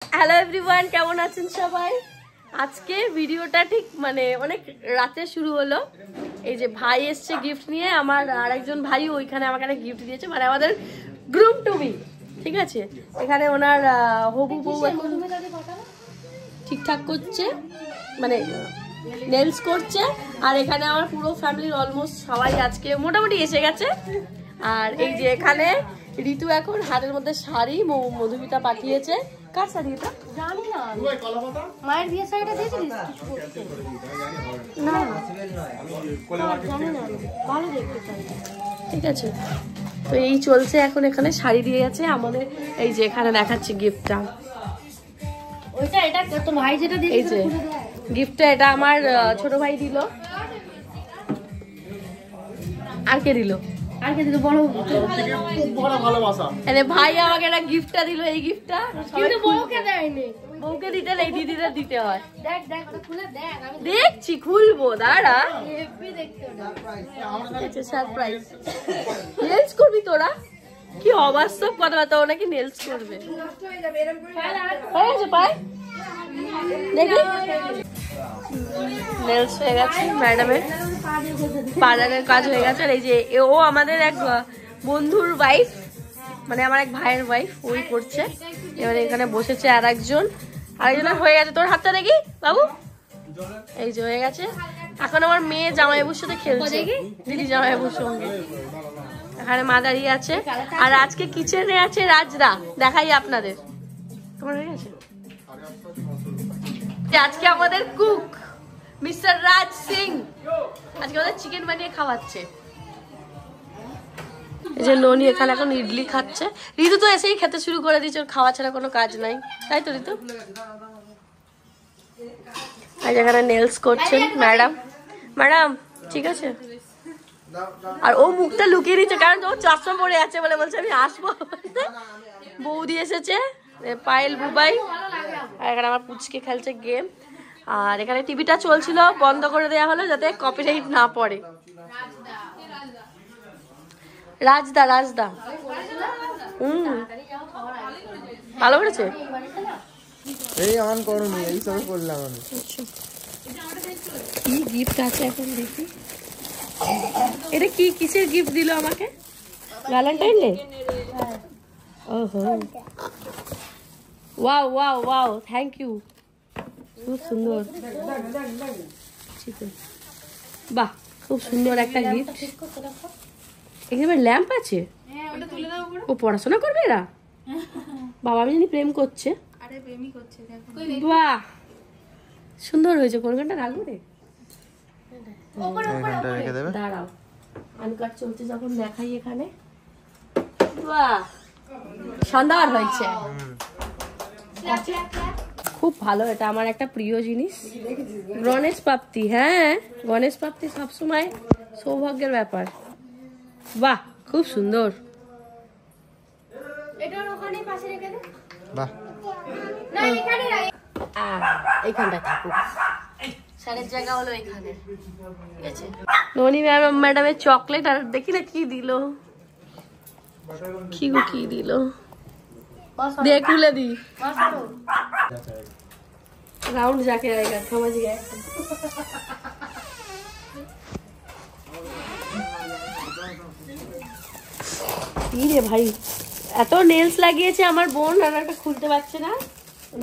Hello everyone, কেমন আছেন সবাই? আজকে ভিডিওটা ঠিক মানে অনেক রাতে শুরু হলো। এই যে ভাই এসছে গিফট নিয়ে, আমার আরেকজন ভাই ওইখানে আমাকে একটা গিফট দিয়েছে, মানে আমাদের গ্রুম টু বি, ঠিক আছে। এখানে ওনার হবু বউ এখন ঠিকঠাক করছে, মানে নেলস করছে। আর এখানে আমার পুরো ফ্যামিলির অলমোস্ট সবাই আজকে মোটামুটি এসে গেছে। আর এই যে এখানে ঋতু এখন হাতের মধ্যে শাড়ি মধুমিতা পাঠিয়েছে। কার শাড়ি এটা জানি না, মায়ের বিয়ের শাড়িটা দিয়েছিলিস? না জানি না, ভালো দেখতে চাই। ঠিক আছে, তো এই চলছে এখন। এখানে শাড়ি দিয়ে গেছে আমাদের। এই যে এখানে দেখাচ্ছি গিফটটা, ওইটা এটা তো ভাই যেটা দিয়েছে। এই যে গিফটটা, এটা আমার ছোট ভাই দিল। আর কে দিল? আর কে দিল? বড় বড় ভালোবাসা। আরে ভাই আমাকে একটা গিফটটা দিল। এই গিফটটা কিন্তু বউকে দেয়নি, বউকে দিতে নেই, দিদিদের দিতে হয়। দেখ দেখ ওটা খুলে দেখ। আমি দেখছি, খুলবো, দাঁড়া। হেভি দেখতে ওটা। আচ্ছা, সারপ্রাইজ। নেলস করবি তোরা? কি অবাস্তব কথাবার্তা, ও নাকি নেলস করবে। নষ্ট হয়ে যাবে এরকম করে। হয়ে গেছে পায়, দেখি নেলস হয়ে গেছে ম্যাডামের, পার্লারের কাজ হয়ে গেছে। আর এই যে ও আমাদের এক বন্ধুর ওয়াইফ, মানে আমার এক ভাইয়ের ওয়াইফ, ওই করছে। এবারে এখানে বসেছে আর আরেকজনের হয়ে গেছে। তোর হাতটা দেখি বাবু। এই যে হয়ে গেছে। এখন আমার মেয়ে জামাইবাবুর সাথে খেলছে, দিদি জামাইবাবুর সঙ্গে। এখানে মা দাঁড়িয়ে আছে। আর আজকে কিচেনে আছে রাজদা, দেখাই আপনাদের। তোমার হয়ে গেছে? আজকে আমাদের কুক মিস্টার রাজ সিং আজকে আমাদের চিকেন বানিয়ে খাওয়াচ্ছে। এই যে ননি এখানে এখন ইডলি খাচ্ছে। ঋতু তো এসেই খেতে শুরু করে দিয়েছে, ওর খাওয়া ছাড়া কোনো কাজ নাই, তাই তো ঋতু? আর এখানে নেলস করছেন ম্যাডাম ঠিক আছে। আর ও মুখটা লুকিয়ে দিচ্ছে, কারণ ও চশমা পরে আছে বলে বলছে আমি আসবো। বৌদি এসেছে, পায়েল বুবাই। আর এখানে আমার পুচকে খেলছে গেম। আর এখানে টিভিটা চলছিল, বন্ধ করে দেওয়া হলো যাতে কপিরাইট না পড়ে। রাজদা ভালো করেছে। এই অন করুনি, এই সব করলাম আমি। কি গিফট আছে এখন দেখি। এটা কি কিসের গিফট দিল আমাকে? Valentine day. ওহো, ওয়াও থ্যাংক ইউ, খুব সুন্দর। বাহ, খুব সুন্দর একটা গিফট। এখানে ল্যাম্প আছে। ও পড়াশোনা করবে এরা? বাবা আমি জানি প্রেম করছে। বাহ, সুন্দর হয়েছে। কোন ঘন্টা রাখবো রে? দাঁড়াও, আনকাট চলছে যখন দেখাই এখানে। বাহ, সুন্দর হয়েছে, খুব ভালো। এটা আমার একটা প্রিয় জিনিস, গণেশ প্রাপ্তি। হ্যাঁ, গণেশ প্রাপ্তি সবসময় সৌভাগ্যের ব্যাপার। বাহ, খুব সুন্দর। এইখানটা থাকুক, সারের জায়গা হলো এখানে। ঠিক আছে, ননি ম্যাডামের চকলেট। আর দেখি না কি দিল, কি দিল, দেখ খুলে দি। राउंड जाके आएगा, समझ गए। রে ভাই, এত নেলস লাগিয়েছে আমার বোন, আর একটা খুলতে পারছে না,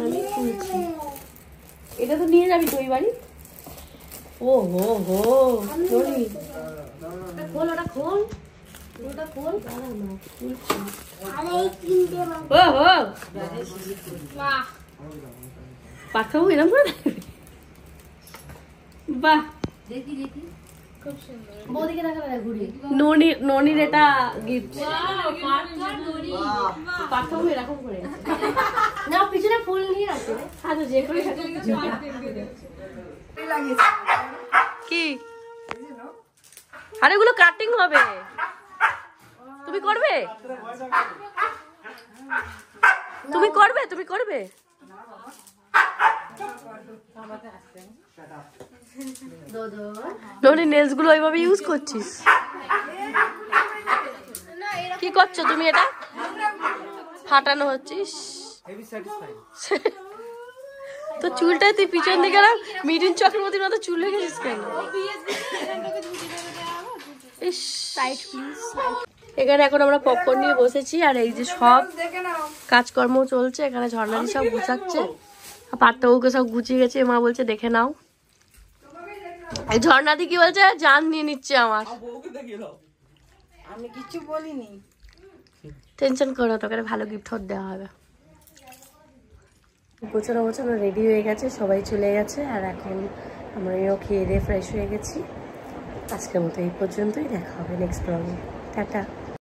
আমি খুলছি। এটা তো নিয়ে যাবি তুই বাড়ি। ও হো হো, খোল ওটা, খোল ওটা, খোল। ও হো, পাঠাবো এরকম করে। বাহ, দেখি খুব সুন্দর। বৌদিকে দেখা না, ঘুরিয়ে ননির এটা গিফট। পাঠাবো এরকম করে না, পিছনে ফুল নিয়ে আছে। আচ্ছা, যে করে কি? আরে এগুলো কাটিং হবে, তুমি করবে? ননি নেলস গুলো ওইভাবে ইউজ করছিস? কি করছো তুমি? এটা ফাটানো হচ্ছিস। তো চুলটা তুই পিছন দিকে না মিঠুন চক্রবর্তীর মতো চুল হয়ে গেছিস কেন? এখানে এখন আমরা পপকর্ন নিয়ে বসেছি আর এই যে সব কাজকর্ম চলছে এখানে। ঝর্ণাদি সব গুছাচ্ছে, পার্থবাবুকে সব গুছিয়ে গেছে। মা বলছে দেখে নাও। এই ঝর্ণাদি কি বলছে, জান নিয়ে নিচ্ছে আমার। আমি কিছু বলিনি, টেনশন করো, তোকে ভালো গিফট দেওয়া হবে। গোছানো গোছানো রেডি হয়ে গেছে, সবাই চলে গেছে আর এখন আমরাও খেয়ে দিয়ে ফ্রেশ হয়ে গেছি। আজকের মতো এই পর্যন্তই, দেখা হবে নেক্সট ব্লগে। টাটা।